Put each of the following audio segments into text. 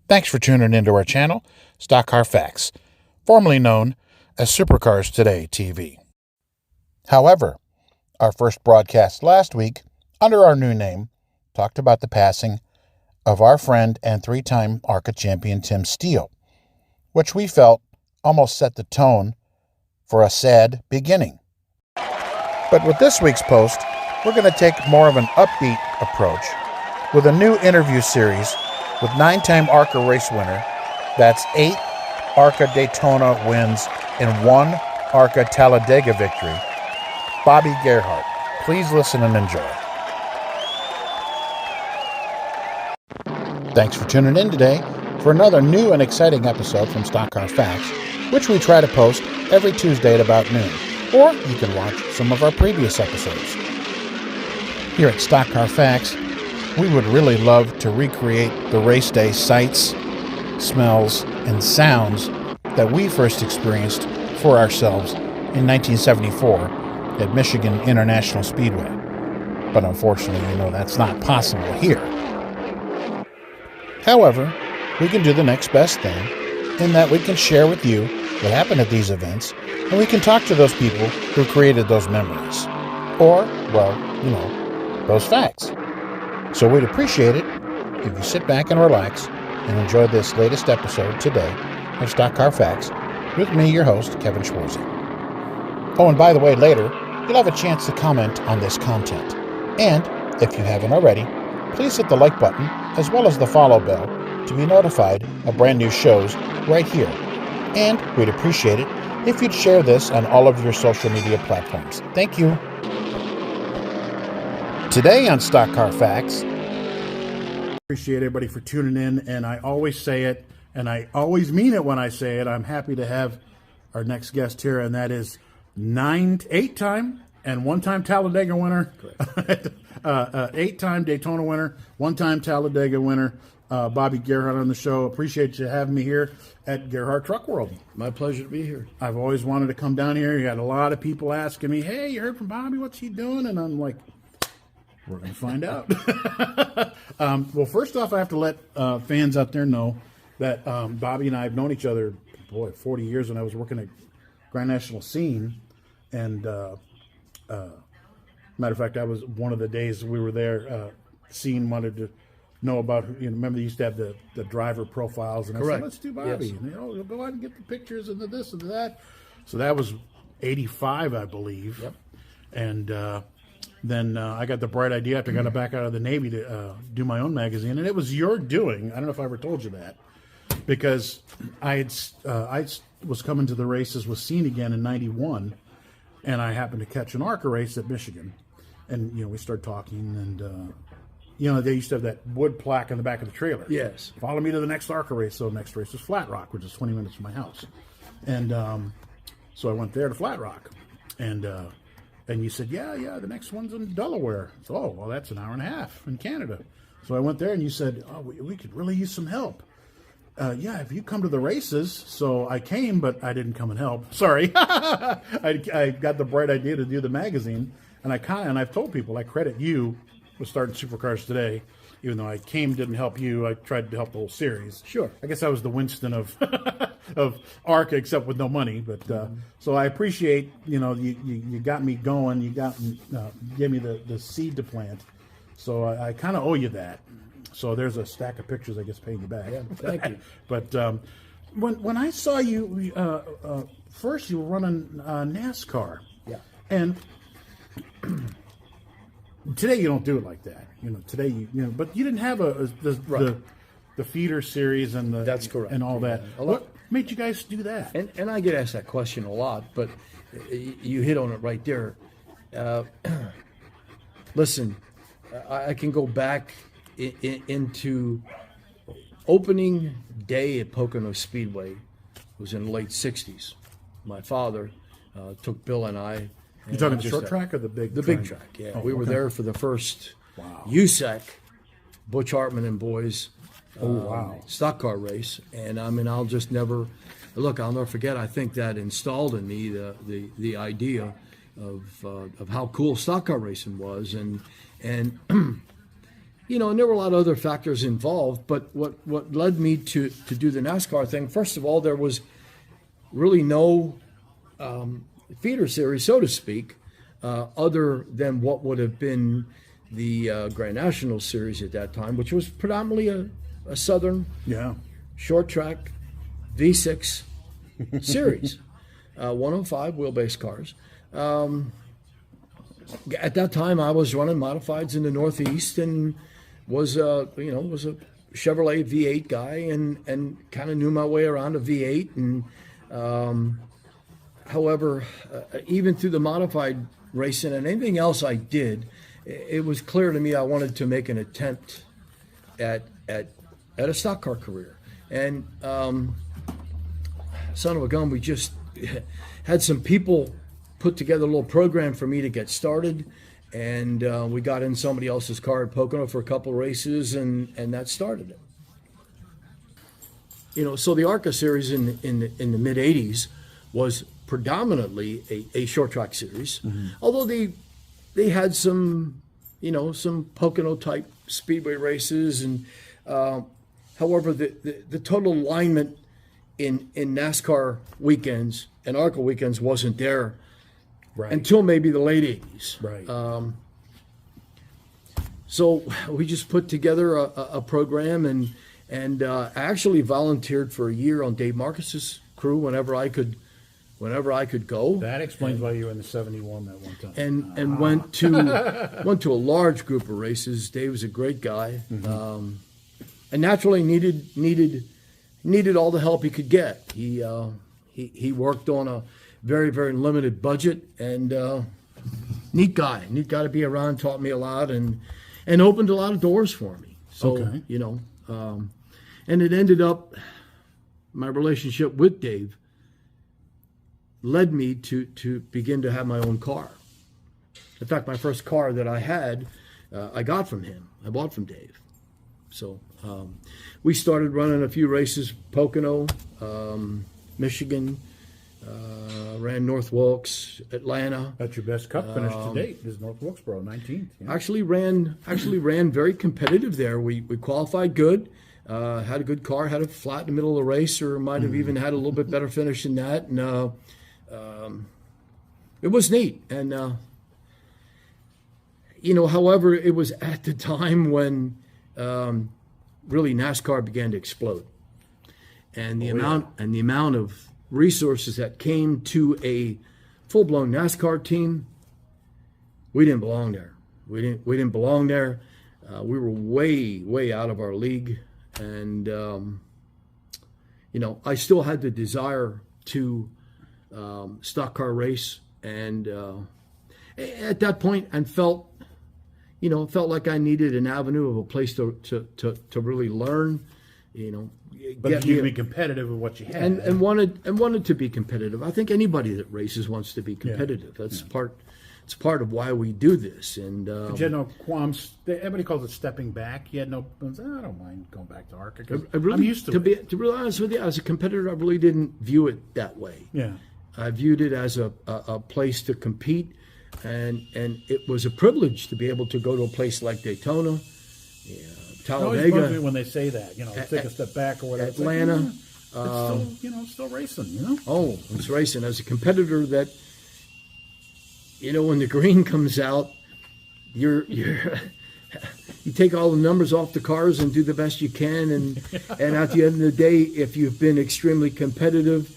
Thanks for tuning into our channel, Stock Car Facts, formerly known as Supercars Today TV. However, our first broadcast last week, under our new name, talked about the passing of our friend and three-time ARCA champion Tim Steele, which we felt almost set the tone for a sad beginning. But with this week's post, we're going to take more of an upbeat approach with a new interview series with 9-time ARCA race winner, that's 8 ARCA Daytona wins and 1 ARCA Talladega victory, Bobby Gerhart. Please listen and enjoy. Thanks for tuning in today for another new and exciting episode from Stock Car Facts, which we try to post every Tuesday at about noon, or you can watch some of our previous episodes. Here at Stock Car Facts, we would really love to recreate the race day sights, smells, and sounds that we first experienced for ourselves in 1974 at Michigan International Speedway. But unfortunately, that's not possible here. However, we can do the next best thing in that we can share with you what happened at these events, and we can talk to those people who created those memories. Or, those facts. So we'd appreciate it if you sit back and relax and enjoy this latest episode today of Stock Car Facts with me, your host, Kevin Schwarzy. Oh, and by the way, later, you'll have a chance to comment on this content. And, if you haven't already, please hit the like button as well as the follow bell to be notified of brand new shows right here. And we'd appreciate it if you'd share this on all of your social media platforms. Thank you. Today on Stock Car Facts, appreciate everybody for tuning in, and I always say it, and I always mean it when I say it. I'm happy to have our next guest here, and that is 8-time and 1-time Talladega winner, 8-time Daytona winner, 1-time Talladega winner, Bobby Gerhart on the show. Appreciate you having me here at Gerhart Truck World. My pleasure to be here. I've always wanted to come down here. You got a lot of people asking me, hey, you heard from Bobby? What's he doing? And I'm like, we're going to find out. Well, first off, I have to let fans out there know that Bobby and I have known each other, 40 years when I was working at Grand National Scene. And matter of fact, that was one of the days we were there. Scene wanted to know about, remember they used to have the driver profiles. And I said, let's do Bobby. Yes. And, go out and get the pictures and the this and that. So that was 85, I believe. Yep. And then I got the bright idea after I got back out of the Navy to do my own magazine, and it was your doing. I don't know if I ever told you that, because I was coming to the races with Scene again in '91, and I happened to catch an ARCA race at Michigan, and we started talking, and they used to have that wood plaque on the back of the trailer. Yes. Follow me to the next ARCA race. So the next race was Flat Rock, which is 20 minutes from my house, and so I went there to Flat Rock, and you said, yeah, the next one's in Delaware. So, well, that's an hour and a half in Canada. So I went there, and you said, we could really use some help. If you come to the races. So I came, but I didn't come and help. Sorry. I got the bright idea to do the magazine, and I've told people I credit you with starting Supercars Today. Even though I didn't help you, I tried to help the whole series. Sure. I guess I was the Winston of of ARCA, except with no money. But so I appreciate, you got me going. You gave me the seed to plant. So I kind of owe you that. So there's a stack of pictures, I guess, paying you back. Yeah, thank you. But when I saw you first, you were running NASCAR. Yeah. And today you don't do it like that. Today but you didn't have the feeder series and that's correct, and all that. What made you guys do that? And I get asked that question a lot, but you hit on it right there. Listen, I can go back into opening day at Pocono Speedway. It was in the late '60s. My father took Bill and I. You talking the short track or the big? The big track, yeah. Oh, we were there for the first Wow. USAC, Butch Hartman and boys, wow. stock car race. And I'll just never forget. I think that installed in me the idea of how cool stock car racing was, and and there were a lot of other factors involved. But what led me to do the NASCAR thing, first of all, there was really no feeder series, so to speak, other than what would have been the Grand National Series at that time, which was predominantly a Southern short track V6 series, 105 wheelbase cars. At that time, I was running modifieds in the Northeast and was a Chevrolet V8 guy and kind of knew my way around a V8. And however, even through the modified racing and anything else I did, it was clear to me I wanted to make an attempt at a stock car career. And son of a gun, we just had some people put together a little program for me to get started, and we got in somebody else's car at Pocono for a couple of races, and that started it. So the ARCA series in the mid '80s was predominantly a short track series, although they had some Pocono type speedway races, and however the total alignment in NASCAR weekends and ARCA weekends wasn't there. Right. Until maybe the late '80s. Right. So we just put together a program, and I actually volunteered for a year on Dave Marcus's crew whenever I could go. That explains why you were in the 71 that one time. And went to a large group of races. Dave was a great guy, and naturally needed all the help he could get. He worked on a very, very limited budget, and neat guy to be around, taught me a lot, and opened a lot of doors for me. So, and it ended up, my relationship with Dave led me to begin to have my own car. In fact, my first car that I had, I got from him. I bought from Dave. So we started running a few races, Pocono, Michigan, ran North Wilkes, Atlanta. That's your best cup finish to date is North Wilkesboro, 19th. Yeah. Actually ran very competitive there. We qualified good, had a good car, had a flat in the middle of the race, or might have even had a little bit better finish than that. And it was neat. And however, it was at the time when really NASCAR began to explode, and the amount of resources that came to a full-blown NASCAR team, we didn't belong there. We didn't belong there. We were way out of our league, and I still had the desire to stock car race, and at that point, and felt like I needed an avenue of a place to really learn, But you be competitive with what you had, and wanted to be competitive. I think anybody that races wants to be competitive. That's part. It's part of why we do this. And but you had no qualms. Everybody calls it stepping back. You had no. I don't mind going back to ARCA because I'm used to it. To be honest with you, as a competitor, I really didn't view it that way. Yeah, I viewed it as a place to compete, and it was a privilege to be able to go to a place like Daytona. Talladega, when they say that, take a step back or whatever. Atlanta, it's still, still racing, Oh, it's racing. As a competitor, that when the green comes out, you take all the numbers off the cars and do the best you can, and at the end of the day, if you've been extremely competitive,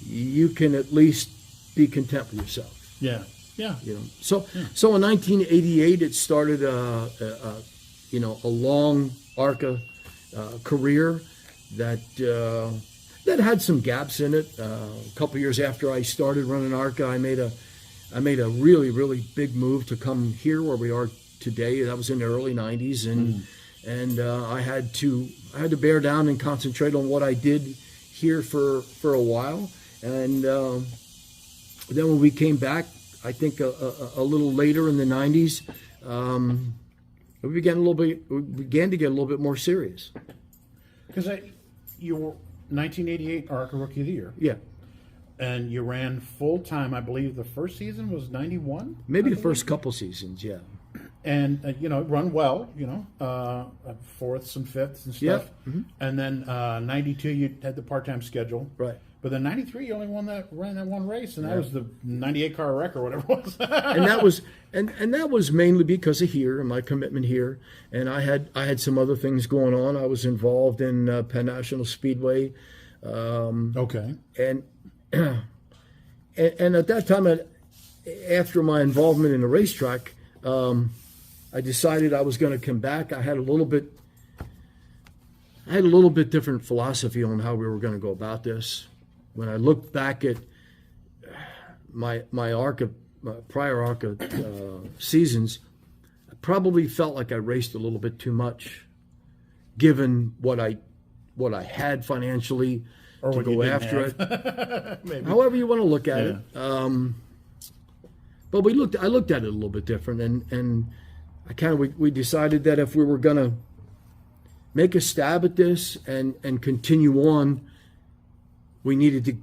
you can at least be content with yourself. Yeah. So in 1988, it started a long ARCA career that had some gaps in it. A couple years after I started running ARCA, I made a really, really big move to come here where we are today. That was in the early 90s, and I had to bear down and concentrate on what I did here for a while. And then when we came back, I think a little later in the 90s, we began to get a little bit more serious. Because you were 1988 ARCA Rookie of the Year. Yeah. And you ran full time. I believe the first season was 91. Maybe the first couple seasons, yeah. and run well, fourths and fifths and stuff. Mm-hmm. And then 92, you had the part-time schedule. Right. But then 93, you only ran that one race, and that was the 98 car wreck or whatever it was. And that was mainly because of here and my commitment here. And I had some other things going on. I was involved in Penn National Speedway. Okay. And at that time, after my involvement in the racetrack, I decided I was going to come back. I had a little bit different philosophy on how we were going to go about this. When I looked back at my prior ARCA seasons, I probably felt like I raced a little bit too much, given what I had financially to go after it. Maybe. However you want to look at it. But I looked at it a little bit different, and we decided that if we were going to make a stab at this and continue on, we needed to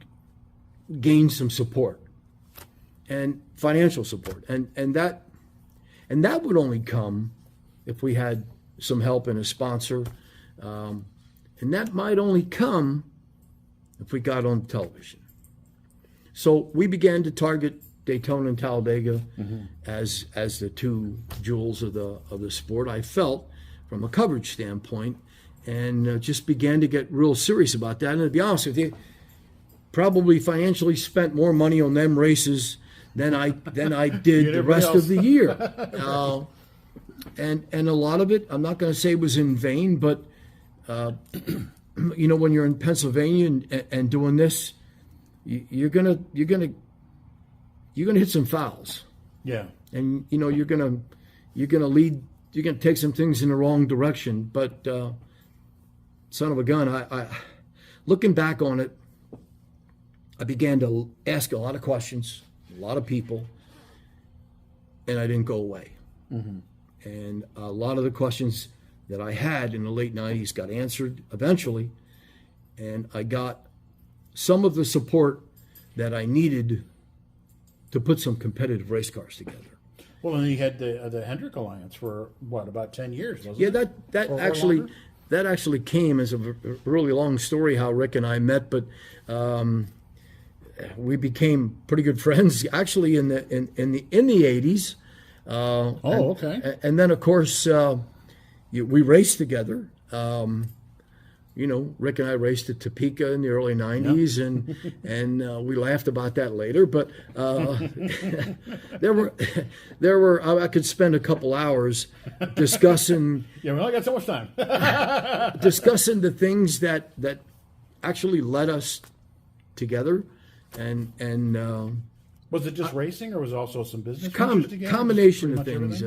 gain some support and financial support, and that would only come if we had some help and a sponsor, and that might only come if we got on television. So we began to target Daytona and Talladega as the two jewels of the sport, I felt, from a coverage standpoint, and just began to get real serious about that. And to be honest with you, probably financially spent more money on them races than I did the rest of the year. And a lot of it, I'm not going to say was in vain, but when you're in Pennsylvania and doing this, you're gonna hit some fouls. Yeah. And you're gonna take some things in the wrong direction. But son of a gun, I looking back on it, I began to ask a lot of questions, a lot of people, and I didn't go away. Mm-hmm. And a lot of the questions that I had in the late 90s got answered eventually, and I got some of the support that I needed to put some competitive race cars together. Well, and you had the Hendrick Alliance for about 10 years, wasn't it? Yeah, that actually came as a really long story how Rick and I met, but we became pretty good friends actually in the 80s. Okay. And then of course we raced together. Rick and I raced at Topeka in the early 90s, and we laughed about that later. But there were I could spend a couple hours discussing. Yeah, we only got so much time. Discussing the things that actually led us together, and was it just racing, or was it also some business? Combination of things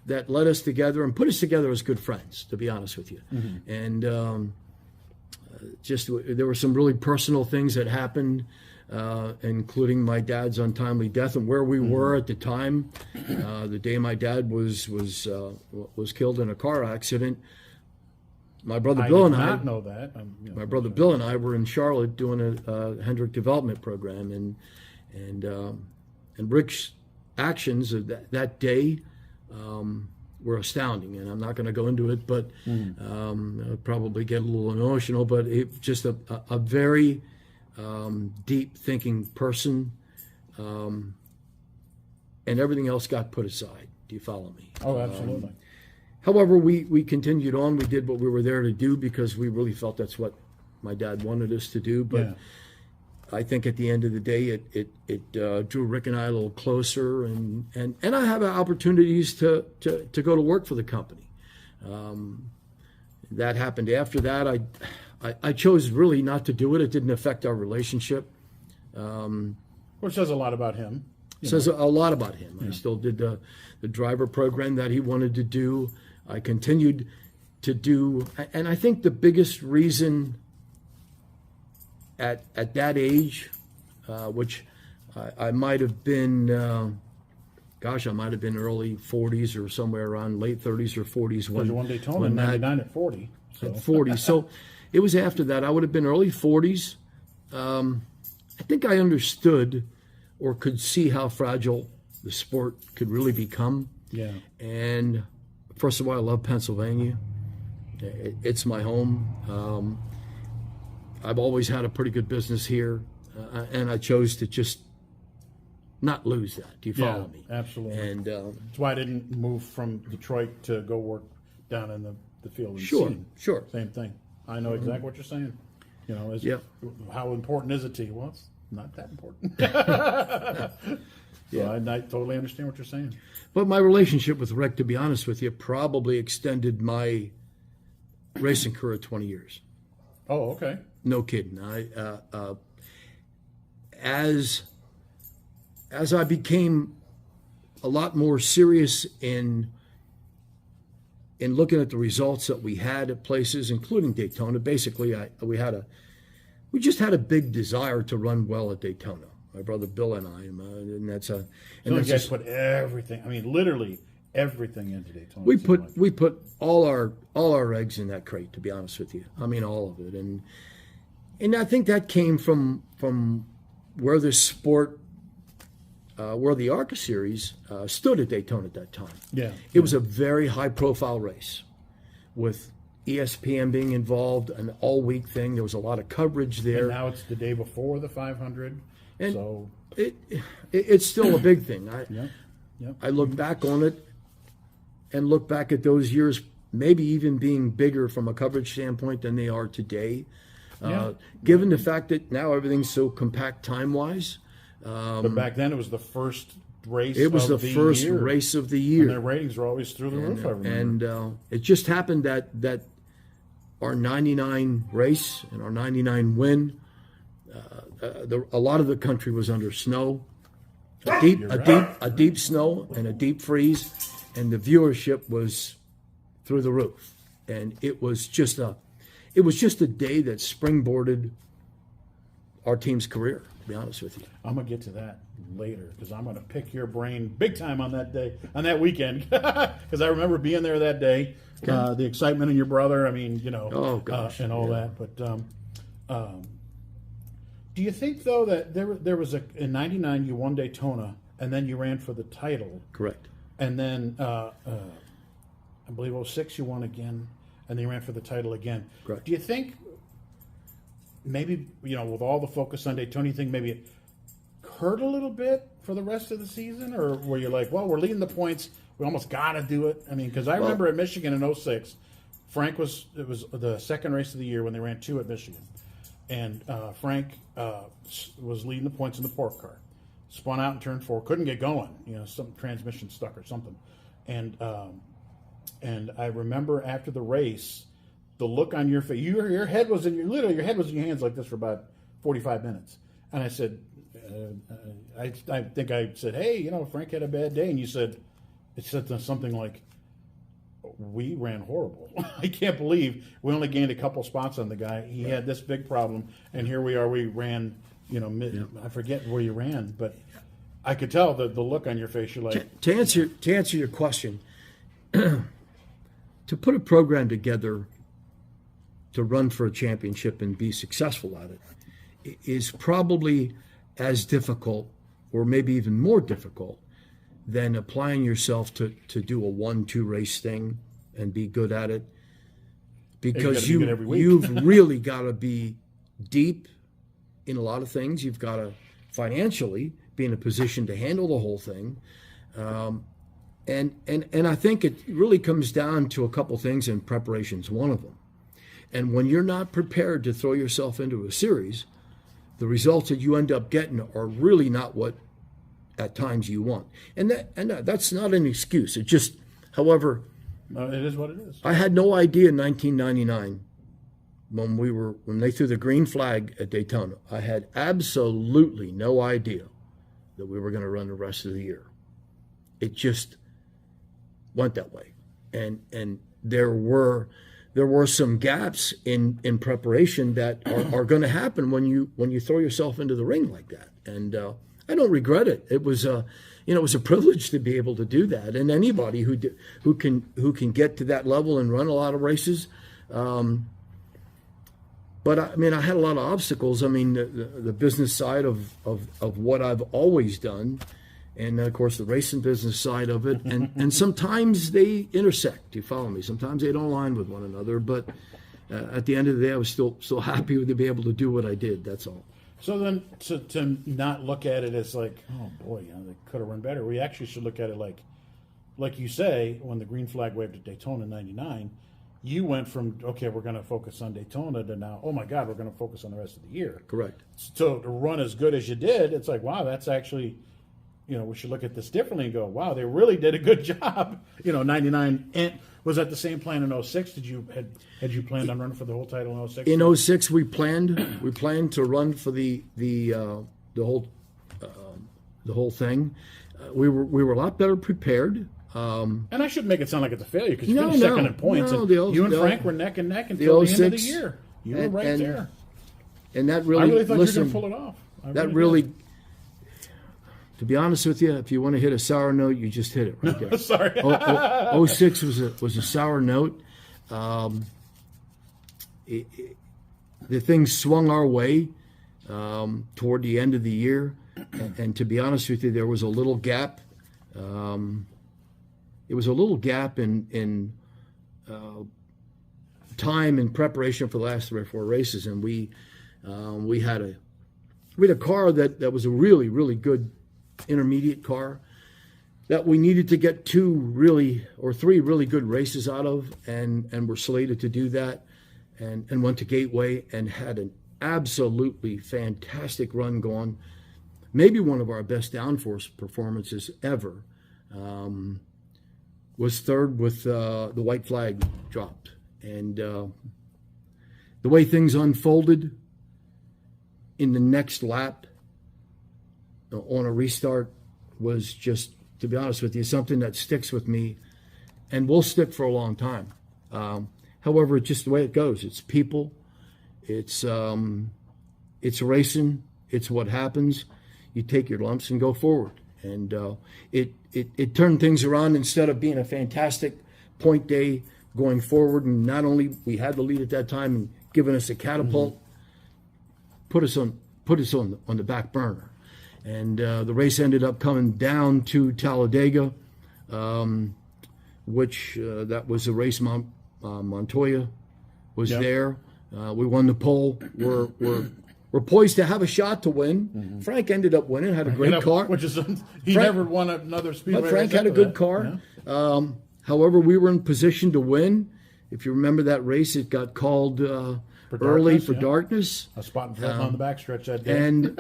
that led us together and put us together as good friends. To be honest with you, and. There were some really personal things that happened, including my dad's untimely death and where we were at the time. The day my dad was killed in a car accident. My brother Bill and I did not know that. My brother Bill and I were in Charlotte doing a Hendrick development program, and Rick's actions of that day. Were astounding, and I'm not going to go into it, but I'll probably get a little emotional, but it's just a very deep thinking person, and everything else got put aside. Do you follow me? Oh, absolutely. However, we continued on. We did what we were there to do because we really felt that's what my dad wanted us to do, but I think at the end of the day, it drew Rick and I a little closer, and I have opportunities to go to work for the company. That happened after that. I chose really not to do it. It didn't affect our relationship. Which says a lot about him. Says a lot about him. Yeah. I still did the driver program that he wanted to do. I continued to do, and I think the biggest reason at that age, which I might have been, I might have been early 40s or somewhere around late 30s or 40s when you won Daytona in 99 at 40. So. At 40. So it was after that. I would have been early 40s. I think I understood or could see how fragile the sport could really become. Yeah. And first of all, I love Pennsylvania. It's my home. I've always had a pretty good business here, and I chose to just not lose that. Do you follow me? Absolutely. And that's why I didn't move from Detroit to go work down in the field. And sure. Same thing. I know exactly what you're saying. You know, how important is it to you? Well, it's not that important. So I totally understand what you're saying. But my relationship with Rick, to be honest with you, probably extended my racing career 20 years. Oh, okay. No kidding. As I became a lot more serious in looking at the results that we had at places, including Daytona, basically we just had a big desire to run well at Daytona. My brother Bill and I, and that's a. And so you guys put everything. I mean, literally everything into Daytona. We put all our eggs in that crate. To be honest with you, I mean all of it, and I think that came from where this sport. Where the ARCA series stood at Daytona at that time. Yeah. It was a very high-profile race with ESPN being involved, an all-week thing. There was a lot of coverage there. And now it's the day before the 500. And so it's still a big thing. Yep. I look back on it and look back at those years maybe even being bigger from a coverage standpoint than they are today. Given the fact that now everything's so compact time-wise. But back then, it was the first race. It was the first year. race of the year, and their ratings were always through the roof. I remember. And it just happened that our '99 race and our '99 win, a lot of the country was under snow, a deep snow and a deep freeze, and the viewership was through the roof, and it was just a day that springboarded our team's career. To be honest with you, I'm gonna get to that later because I'm gonna pick your brain big time on that day, on that weekend, because I remember being there that day, the excitement of your brother. I mean, and all that. But do you think though that there was in '99 you won Daytona and then you ran for the title? Correct. And then I believe '06 you won again, and then you ran for the title again. Correct. Do you think? Maybe, with all the focus on Daytona, you think maybe it hurt a little bit for the rest of the season? Or were you like, well, we're leading the points. We almost got to do it. I mean, because I remember at Michigan in '06, it was the second race of the year when they ran 2 at Michigan. And Frank was leading the points in the pork car. Spun out in turn 4, couldn't get going. Some transmission stuck or something. And I remember after the race, the look on your face, your head was in your head was in your hands like this for about 45 minutes. And I said, I think I said, hey, Frank had a bad day. And you said, it said something like, we ran horrible. I can't believe we only gained a couple spots on the guy. He had this big problem. And here we are, we ran, I forget where you ran, but I could tell the look on your face. You're like, to answer your question, to put a program together to run for a championship and be successful at it is probably as difficult or maybe even more difficult than applying yourself to do a 1-2 race thing and be good at it, because you've really got to be deep in a lot of things. You've got to financially be in a position to handle the whole thing. And I think it really comes down to a couple things, and preparation's one of them. And when you're not prepared to throw yourself into a series, the results that you end up getting are really not what at times you want. And that's not an excuse. It just, however, it is what it is. I had no idea in 1999 when they threw the green flag at Daytona. I had absolutely no idea that we were going to run the rest of the year. It just went that way. And there were some gaps in preparation that are going to happen when you throw yourself into the ring like that. And I don't regret it. It was it was a privilege to be able to do that. And anybody who can get to that level and run a lot of races. But I mean, I had a lot of obstacles. I mean, the business side of what I've always done and of course the racing business side of it, and sometimes they intersect. You follow me? Sometimes they don't align with one another, but at the end of the day, I was still happy to be able to do what I did. That's all. So then, to not look at it as like, oh boy, they could have run better. We actually should look at it like you say, when the green flag waved at Daytona '99, you went from, okay, we're going to focus on Daytona, to now, oh my God, we're going to focus on the rest of the year. Correct. So to run as good as you did, it's like, wow, that's actually, we should look at this differently and go, wow, they really did a good job. 99, and was that the same plan in '06? Had you planned on running for the whole title in '06? In '06, we planned to run for the whole thing. We were a lot better prepared. And I shouldn't make it sound like it's a failure, because you finished second in points, and you and Frank were neck and neck until the end of the year. You were right there. And that really, I really thought you were going to pull it off. To be honest with you, if you want to hit a sour note, you just hit it right there. Sorry. 06 was a sour note. The things swung our way toward the end of the year, and to be honest with you, there was a little gap. It was a little gap in time and preparation for the last 3 or 4 races, and we had a car that was a really, really good intermediate car that we needed to get 3 really good races out of, and were slated to do that, and went to Gateway and had an absolutely fantastic run going. Maybe one of our best downforce performances ever. Was third with the white flag dropped. And the way things unfolded in the next lap on a restart was just, to be honest with you, something that sticks with me and will stick for a long time. However, it's just the way it goes. It's people. It's racing. It's what happens. You take your lumps and go forward. And it turned things around. Instead of being a fantastic point day going forward, and not only we had the lead at that time and giving us a catapult, put us on the back burner. And the race ended up coming down to Talladega, which that was a race Montoya was there. We won the pole. We're poised to have a shot to win. Frank ended up winning, had a great car. Which is, never won another speedway. But Frank had a good car. Yeah. However, we were in position to win. If you remember that race, it got called early for darkness. A spot in front on the backstretch that day. And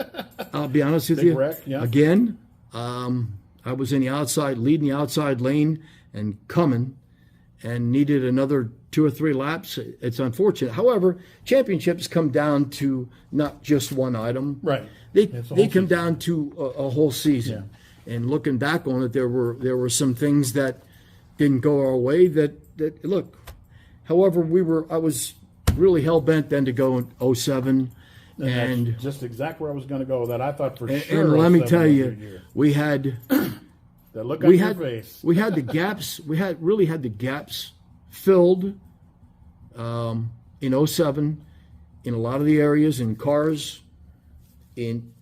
I'll be honest with you, again, I was in the leading the outside lane and coming, and needed another 2 or 3 laps. It's unfortunate. However, championships come down to not just one item. Right. They come down to a whole season. Yeah. And looking back on it, there were some things that didn't go our way that look. However, I was really hell bent then to go in '07. And that's just exactly where I was going to go. That I thought for sure. And let me tell you, we had the look on your face. We had the gaps. We really had the gaps filled in '07 in a lot of the areas, in cars, in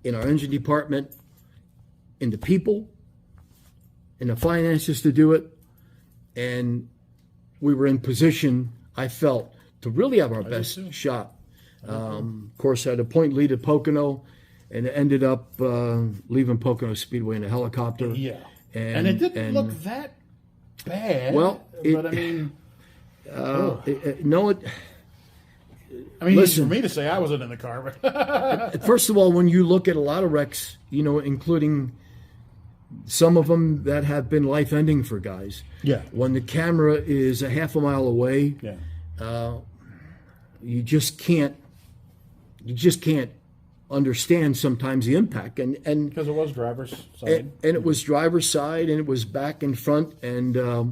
our engine department, in the people, in the finances to do it, and we were in position, I felt, to really have our best shot. Of course, I had a point lead at Pocono, and ended up leaving Pocono Speedway in a helicopter. Yeah, and it didn't look that bad. Well, but I mean, no. I mean, listen, for me to say I wasn't in the car. But first of all, when you look at a lot of wrecks, including some of them that have been life-ending for guys. Yeah. When the camera is a half a mile away, you just can't understand sometimes the impact, and because it was driver's side, and it was driver's side, and it was back and front, and I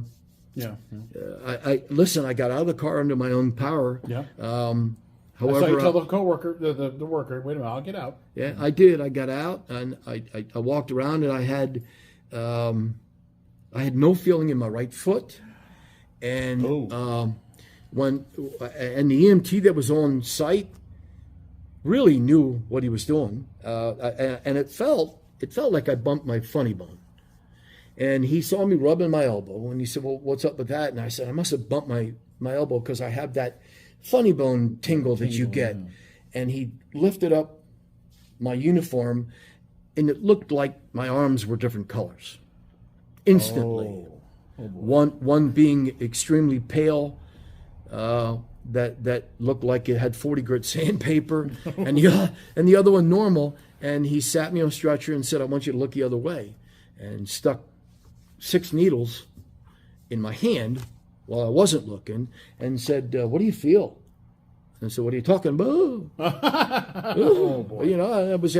got out of the car under my own power. Yeah. However, I saw you tell the coworker, the worker, wait a minute, I'll get out. Yeah, I did. I got out, and I walked around, and I had no feeling in my right foot, and when the EMT that was on site really knew what he was doing, and it felt it felt like I bumped my funny bone. And he saw me rubbing my elbow, and he said, well, what's up with that? And I said, I must have bumped my elbow because I have that funny bone tingle that you get. Yeah. And he lifted up my uniform, and it looked like my arms were different colors instantly. Oh one being extremely pale, that looked like it had 40 grit sandpaper, and the other one normal. And he sat me on a stretcher and said, I want you to look the other way, and stuck 6 needles in my hand while I wasn't looking, and said, what do you feel? And so, what are you talking about? Oh, boy. You know, it was,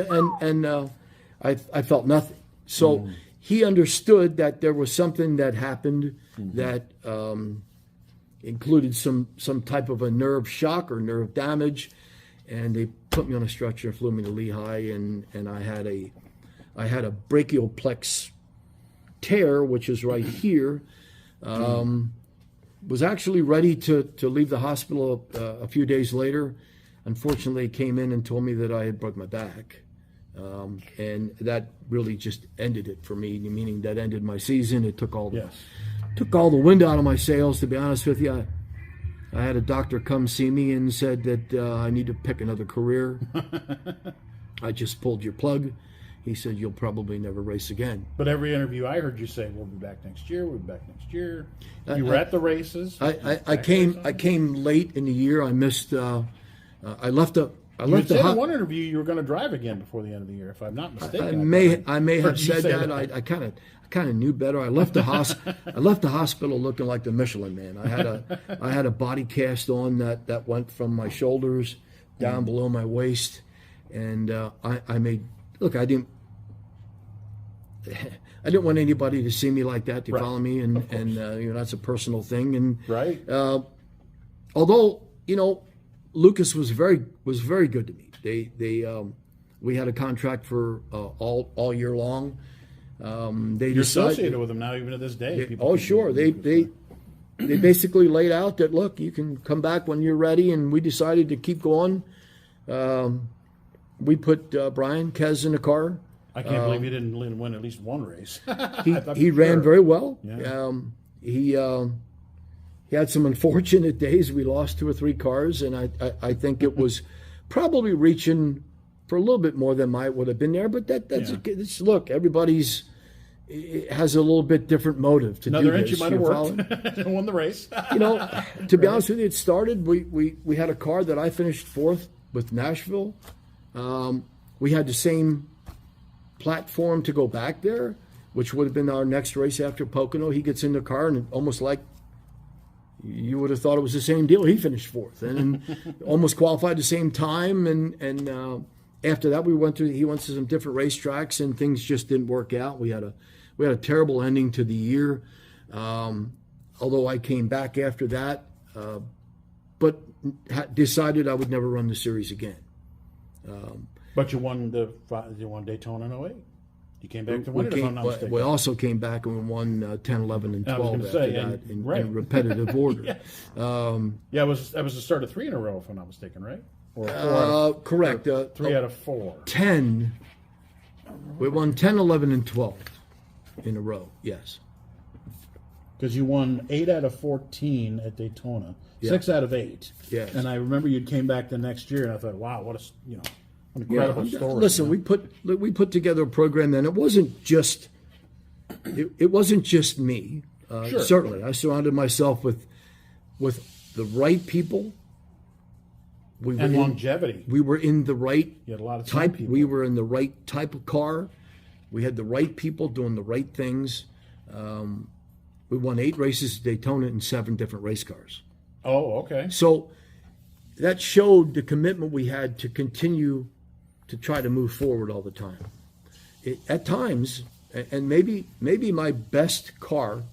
I felt nothing. So he understood that there was something that happened that included some type of a nerve shock or nerve damage, and they put me on a stretcher and flew me to Lehigh, and I had a brachial plex tear, which is right here. Was actually ready to leave the hospital a few days later. Unfortunately, they came in and told me that I had broke my back. And that really just ended it for me, meaning that ended my season. It took all the wind out of my sails, to be honest with you. I had a doctor come see me and said that I need to pick another career. I just pulled your plug. He said, you'll probably never race again. But every interview I heard you say, we'll be back next year, we'll be back next year. You were at the races. I came late in the year. I missed, I left the You said in one interview you were going to drive again before the end of the year, if I'm not mistaken. I may have said that. I kind of knew better. I left the hospital looking like the Michelin Man. I had a body cast on that went from my shoulders down below my waist, and I made. Look, I didn't want anybody to see me like that. To follow me, and you know, that's a personal thing. And right. Although, you know, Lucas was very good to me. We had a contract for all year long. You're associated with them now, even to this day. Sure. They basically laid out that, look, you can come back when you're ready, and we decided to keep going. We put Brian Kez in the car. I can't believe he didn't win at least one race. He ran very well. Yeah. He had some unfortunate days. We lost 2 or 3 cars, and I think it was probably reaching for a little bit more than might would have been there. But that's look, everybody's has a little bit different motive to Another do this. inch you might have worked and won the race. You know, to be honest with you, it started. We had a car that I finished 4th with Nashville. We had the same platform to go back there, which would have been our next race after Pocono. He gets in the car, and almost like you would have thought it was the same deal. He finished 4th and almost qualified the same time. And after that, he went to some different racetracks, and things just didn't work out. We had a terrible ending to the year. Although I came back after that, but decided I would never run the series again. But you won Daytona in 08. You came back to win it, if I'm not mistaken. We also came back and we won 10, 11, and 12 after that in repetitive order. Yes. That was the start of 3 in a row, if I'm not mistaken, right? Or correct. 3 out of 4. 10. We won 10, 11, and 12 in a row, yes. Because you won 8 out of 14 at Daytona, 6 out of 8. Yes. And I remember you came back the next year, and I thought, wow, what an incredible story. Listen, we put together a program, and it wasn't just me. Sure. Certainly, I surrounded myself with the right people. Longevity. We were in the right you had a lot of type. people. We were in the right type of car. We had the right people doing the right things. We won 8 races at Daytona in 7 different race cars. Oh, okay. So that showed the commitment we had to continue to try to move forward all the time. At times, and maybe my best car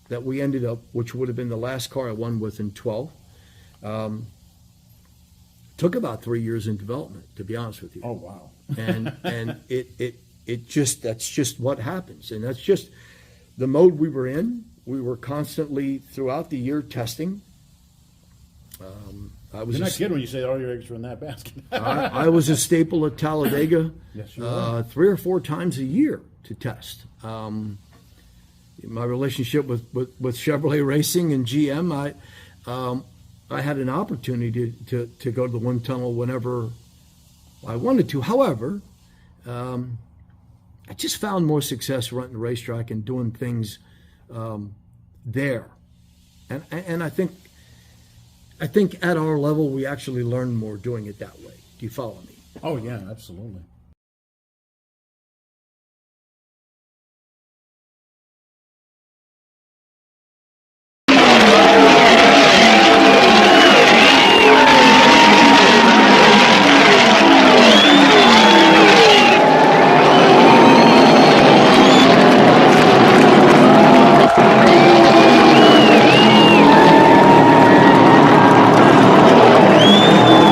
that we ended up, which would have been the last car I won with in 12, took about 3 years in development, to be honest with you. Oh, wow. and that's just what happens, and that's just the mode we were in. We were constantly throughout the year testing. was You're not kidding when you say all your eggs were in that basket. I was a staple at Talladega Yes, you were. 3 or 4 times a year to test. My relationship with Chevrolet Racing and GM, I had an opportunity to go to the wind tunnel whenever I wanted to. However, I just found more success renting a racetrack and doing things there. And I think at our level we actually learn more doing it that way. Do you follow me? Oh yeah, absolutely.